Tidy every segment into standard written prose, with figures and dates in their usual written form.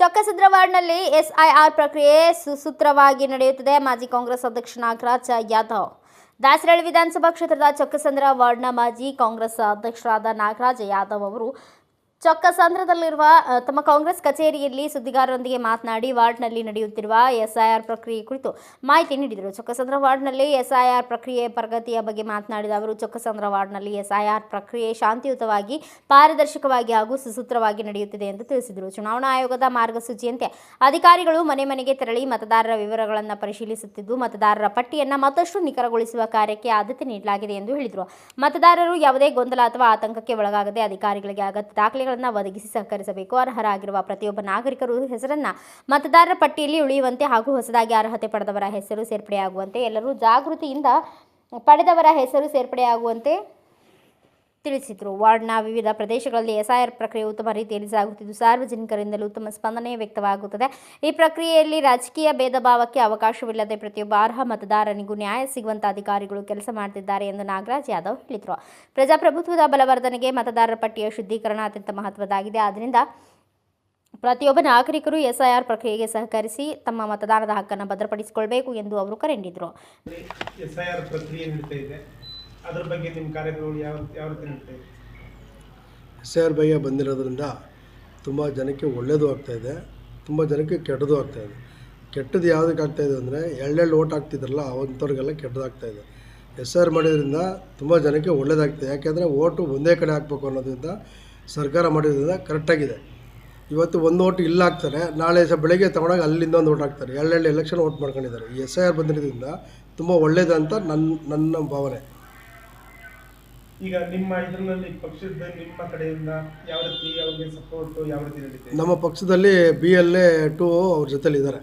ಚೊಕ್ಕಸಂದ್ರ ವಾರ್ಡ್ನಲ್ಲಿ ಎಸ್ಐಆರ್ ಪ್ರಕ್ರಿಯೆ ಸುಸೂತ್ರವಾಗಿ ನಡೆಯುತ್ತಿದೆ. ಮಾಜಿ ಕಾಂಗ್ರೆಸ್ ಅಧ್ಯಕ್ಷ ನಾಗರಾಜ್ ಯಾದವ್. ದಾಸರಳ್ಳಿ ವಿಧಾನಸಭಾ ಕ್ಷೇತ್ರದ ಚೊಕ್ಕಸಂದ್ರ ವಾರ್ಡ್ನ ಮಾಜಿ ಕಾಂಗ್ರೆಸ್ ಅಧ್ಯಕ್ಷರಾದ ನಾಗರಾಜ್ ಯಾದವ್ ಅವರು ಚೊಕ್ಕಸಂದ್ರದಲ್ಲಿರುವ ತಮ್ಮ ಕಾಂಗ್ರೆಸ್ ಕಚೇರಿಯಲ್ಲಿ ಸುದ್ದಿಗಾರರೊಂದಿಗೆ ಮಾತನಾಡಿ ವಾರ್ಡ್ನಲ್ಲಿ ನಡೆಯುತ್ತಿರುವ ಎಸ್ಐಆರ್ ಪ್ರಕ್ರಿಯೆ ಕುರಿತು ಮಾಹಿತಿ ನೀಡಿದರು. ಚೊಕ್ಕಸಂದ್ರ ವಾರ್ಡ್ನಲ್ಲಿ ಎಸ್ಐಆರ್ ಪ್ರಕ್ರಿಯೆ ಪ್ರಗತಿಯ ಬಗ್ಗೆ ಮಾತನಾಡಿದ ಅವರು, ಚೊಕ್ಕಸಂದ್ರ ವಾರ್ಡ್ನಲ್ಲಿ ಎಸ್ಐಆರ್ ಪ್ರಕ್ರಿಯೆ ಶಾಂತಿಯುತವಾಗಿ, ಪಾರದರ್ಶಕವಾಗಿ ಹಾಗೂ ಸುಸೂತ್ರವಾಗಿ ನಡೆಯುತ್ತಿದೆ ಎಂದು ತಿಳಿಸಿದರು. ಚುನಾವಣಾ ಆಯೋಗದ ಮಾರ್ಗಸೂಚಿಯಂತೆ ಅಧಿಕಾರಿಗಳು ಮನೆ ಮನೆಗೆ ತೆರಳಿ ಮತದಾರರ ವಿವರಗಳನ್ನು ಪರಿಶೀಲಿಸುತ್ತಿದ್ದು, ಮತದಾರರ ಪಟ್ಟಿಯನ್ನು ಮತ್ತಷ್ಟು ನಿಖರಗೊಳಿಸುವ ಕಾರ್ಯಕ್ಕೆ ಆದ್ಯತೆ ನೀಡಲಾಗಿದೆ ಎಂದು ಹೇಳಿದರು. ಮತದಾರರು ಯಾವುದೇ ಗೊಂದಲ ಅಥವಾ ಆತಂಕಕ್ಕೆ ಒಳಗಾಗದೆ ಅಧಿಕಾರಿಗಳಿಗೆ ಅಗತ್ಯ ದಾಖಲೆಗಳನ್ನು ಒದಗಿಸಿ ಸಹಕರಿಸಬೇಕು. ಅರ್ಹರಾಗಿರುವ ಪ್ರತಿಯೊಬ್ಬ ನಾಗರಿಕರು ಹೆಸರನ್ನ ಮತದಾರರ ಪಟ್ಟಿಯಲ್ಲಿ ಉಳಿಯುವಂತೆ ಹಾಗೂ ಹೊಸದಾಗಿ ಅರ್ಹತೆ ಪಡೆದವರ ಹೆಸರು ಸೇರ್ಪಡೆಯಾಗುವಂತೆ ಎಲ್ಲರೂ ಜಾಗೃತಿಯಿಂದ ಪಡೆದವರ ಹೆಸರು ಸೇರ್ಪಡೆಯಾಗುವಂತೆ ತಿಳಿಸಿದರು. ವಾರ್ಡ್ನ ವಿವಿಧ ಪ್ರದೇಶಗಳಲ್ಲಿ ಎಸ್ಐಆರ್ ಪ್ರಕ್ರಿಯೆ ಉತ್ತಮ ರೀತಿಯಲ್ಲಿ ಸಾಗುತ್ತಿದ್ದು, ಸಾರ್ವಜನಿಕರಿಂದಲೂ ಉತ್ತಮ ಸ್ಪಂದನೆ ವ್ಯಕ್ತವಾಗುತ್ತದೆ. ಈ ಪ್ರಕ್ರಿಯೆಯಲ್ಲಿ ರಾಜಕೀಯ ಭೇದ ಭಾವಕ್ಕೆ ಅವಕಾಶವಿಲ್ಲದೆ ಪ್ರತಿಯೊಬ್ಬ ಅರ್ಹ ಮತದಾರನಿಗೂ ನ್ಯಾಯ ಸಿಗುವಂತೆ ಅಧಿಕಾರಿಗಳು ಕೆಲಸ ಮಾಡುತ್ತಿದ್ದಾರೆ ಎಂದು ನಾಗರಾಜ್ ಯಾದವ್ ಹೇಳಿದರು. ಪ್ರಜಾಪ್ರಭುತ್ವದ ಬಲವರ್ಧನೆಗೆ ಮತದಾರರ ಪಟ್ಟಿಯ ಶುದ್ಧೀಕರಣ ಅತ್ಯಂತ ಮಹತ್ವದ್ದಾಗಿದೆ. ಆದ್ದರಿಂದ ಪ್ರತಿಯೊಬ್ಬ ನಾಗರಿಕರು ಎಸ್ಐಆರ್ ಪ್ರಕ್ರಿಯೆಗೆ ಸಹಕರಿಸಿ ತಮ್ಮ ಮತದಾನದ ಹಕ್ಕನ್ನು ಭದ್ರಪಡಿಸಿಕೊಳ್ಳಬೇಕು ಎಂದು ಅವರು ಕರೆ ನೀಡಿದರು. ಎಸ್ಐಆರ್ ಪ್ರಕ್ರಿಯೆ ನಡೀತಾ ಇದೆ, ಅದರ ಬಗ್ಗೆ ನಿಮ್ಮ ಕಾರ್ಯಗಳು ಯಾವ ರೀತಿ ನಡೀತಾ ಇದೆ? ಎಸ್ಐಆರ್ ಬಗ್ಗೆ ಬಂದಿರೋದ್ರಿಂದ ತುಂಬ ಜನಕ್ಕೆ ಒಳ್ಳೆಯದು ಆಗ್ತಾಯಿದೆ, ತುಂಬ ಜನಕ್ಕೆ ಕೆಟ್ಟದ್ದು ಆಗ್ತಾಯಿದೆ. ಕೆಟ್ಟದ್ದು ಯಾವುದಕ್ಕೆ ಆಗ್ತಾಯಿದೆ ಅಂದರೆ ಎಳ್ಳೆಳ್ಳು ಓಟ್ ಹಾಕ್ತಿದ್ರಲ್ಲ ಅಂಥವ್ರಿಗೆಲ್ಲ ಕೆಟ್ಟದಾಗ್ತಾಯಿದೆ. ಎಸ್ಐಆರ್ ಮಾಡೋದ್ರಿಂದ ತುಂಬ ಜನಕ್ಕೆ ಒಳ್ಳೆಯದಾಗ್ತದೆ. ಯಾಕೆಂದರೆ ಓಟು ಒಂದೇ ಕಡೆ ಹಾಕಬೇಕು ಅನ್ನೋದ್ರಿಂದ ಸರ್ಕಾರ ಮಾಡೋದ್ರಿಂದ ಕರೆಕ್ಟಾಗಿದೆ. ಇವತ್ತು ಒಂದು ಓಟು ಇಲ್ಲ ಹಾಕ್ತಾರೆ, ನಾಳೆ ಬೆಳಗ್ಗೆ ತೊಗೊಂಡಾಗ ಅಲ್ಲಿಂದ ಒಂದು ಓಟ್ ಹಾಕ್ತಾರೆ. ಎಳ್ಳೆಳ್ಳು ಎಲೆಕ್ಷನ್ ಓಟ್ ಮಾಡ್ಕೊಂಡಿದ್ದಾರೆ. ಈ ಎಸ್ಐಆರ್ ಬಂದಿರೋದ್ರಿಂದ ತುಂಬ ಒಳ್ಳೆಯದು ಅಂತ ನನ್ನ ಭಾವನೆ. ಈಗ ನಿಮ್ಮ ಇದರಲ್ಲಿ ಪಕ್ಷದ ನಿಮ್ಮ ಕಡೆಯಿಂದ ಯಾವ ರೀತಿ ಅವ್ರಿಗೆ ಸಪೋರ್ಟು ಯಾವ ರೀತಿ ನಡೀತಿದೆ? ನಮ್ಮ ಪಕ್ಷದಲ್ಲಿ BLA2 ಅವ್ರ ಜೊತೆಲಿದ್ದಾರೆ.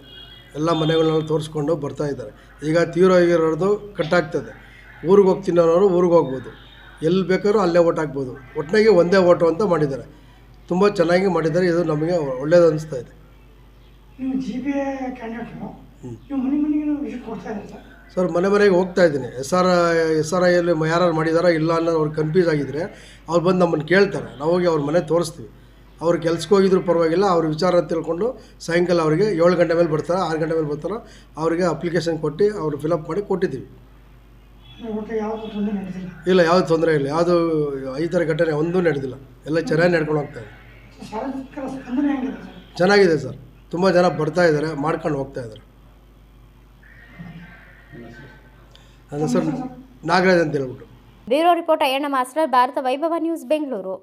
ಎಲ್ಲ ಮನೆಗಳನ್ನ ತೋರಿಸ್ಕೊಂಡು ಬರ್ತಾ ಇದ್ದಾರೆ. ಈಗ ತೀವ್ರ ಆಗಿರೋದು ಕಟ್ಟಾಗ್ತದೆ. ಊರಿಗೆ ಹೋಗ್ತೀನಿ ಅನ್ನೋರು ಊರಿಗೆ ಹೋಗ್ಬೋದು, ಎಲ್ಲಿ ಬೇಕಾದ್ರೂ ಅಲ್ಲೇ ಓಟ್ ಹಾಕ್ಬೋದು. ಒಟ್ಟಿನಾಗೆ ಒಂದೇ ಓಟು ಅಂತ ಮಾಡಿದ್ದಾರೆ. ತುಂಬ ಚೆನ್ನಾಗಿ ಮಾಡಿದ್ದಾರೆ. ಇದು ನಮಗೆ ಒಳ್ಳೆಯದು ಅನಿಸ್ತಾ ಇದೆ. ನೀವು GPA ಕ್ಯಾಂಡಿಡೇಟು, ನೀವು ಮನೆ ಮನೆಗೆ ವಿಸಿಟ್ ಕೊಡ್ತಾ ಇದ್ದೀರಾ ಸರ್? ಮನೆ ಮನೆಗೆ ಹೋಗ್ತಾ ಇದ್ದೀನಿ. SRIಯಲ್ಲಿ ಯಾರು ಮಾಡಿದಾರಾ ಇಲ್ಲ ಅನ್ನೋದು ಅವ್ರಿಗೆ ಕನ್ಫ್ಯೂಸ್ ಆಗಿದ್ದರೆ ಅವ್ರು ಬಂದು ನಮ್ಮನ್ನು ಕೇಳ್ತಾರೆ. ನಾವು ಹೋಗಿ ಅವ್ರ ಮನೆ ತೋರಿಸ್ತೀವಿ. ಅವ್ರು ಕೆಲ್ಸಕ್ಕೆ ಹೋಗಿದ್ರು ಪರವಾಗಿಲ್ಲ, ಅವ್ರ ವಿಚಾರ ತಿಳ್ಕೊಂಡು ಸಾಯಂಕಾಲ ಅವರಿಗೆ 7 ಗಂಟೆ ಮೇಲೆ ಬರ್ತಾರೆ, 6 ಗಂಟೆ ಮೇಲೆ ಬರ್ತಾರೆ. ಅವರಿಗೆ ಅಪ್ಲಿಕೇಶನ್ ಕೊಟ್ಟು ಅವರು ಫಿಲಪ್ ಮಾಡಿ ಕೊಟ್ಟಿದ್ದೀವಿ. ಇಲ್ಲ, ಯಾವುದು ತೊಂದರೆ ಇಲ್ಲ. ಯಾವುದು ಈ ಥರ ಘಟನೆ ಒಂದೂ ನಡೆದಿಲ್ಲ. ಎಲ್ಲ ಚೆನ್ನಾಗಿ ನಡ್ಕೊಂಡು ಹೋಗ್ತಾ ಇದೆ. ಚೆನ್ನಾಗಿದೆ ಸರ್. ತುಂಬ ಜನ ಬರ್ತಾ ಇದ್ದಾರೆ, ಮಾಡ್ಕೊಂಡು ಹೋಗ್ತಾ ಇದ್ದಾರೆ. ನನ್ನ ಹೆಸರು ನಾಗರಾಜ್ ಅಂತ ಹೇಳ್ಬಿಟ್ಟು. Bureau report Ayyanna master, Bharata Vaibhava news, Bengaluru.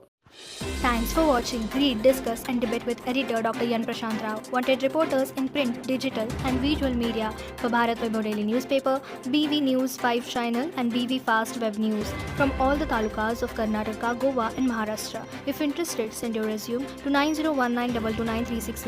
Thanks for watching. Read, discuss and debate with editor Dr. Yan Prashant Rao. Wanted reporters in print, digital and visual media for Bharat Vaibhav Daily Newspaper, BV News 5 Channel and BV Fast Web News from all the talukas of Karnataka, Goa and Maharashtra. If interested, send your resume to 9019229369.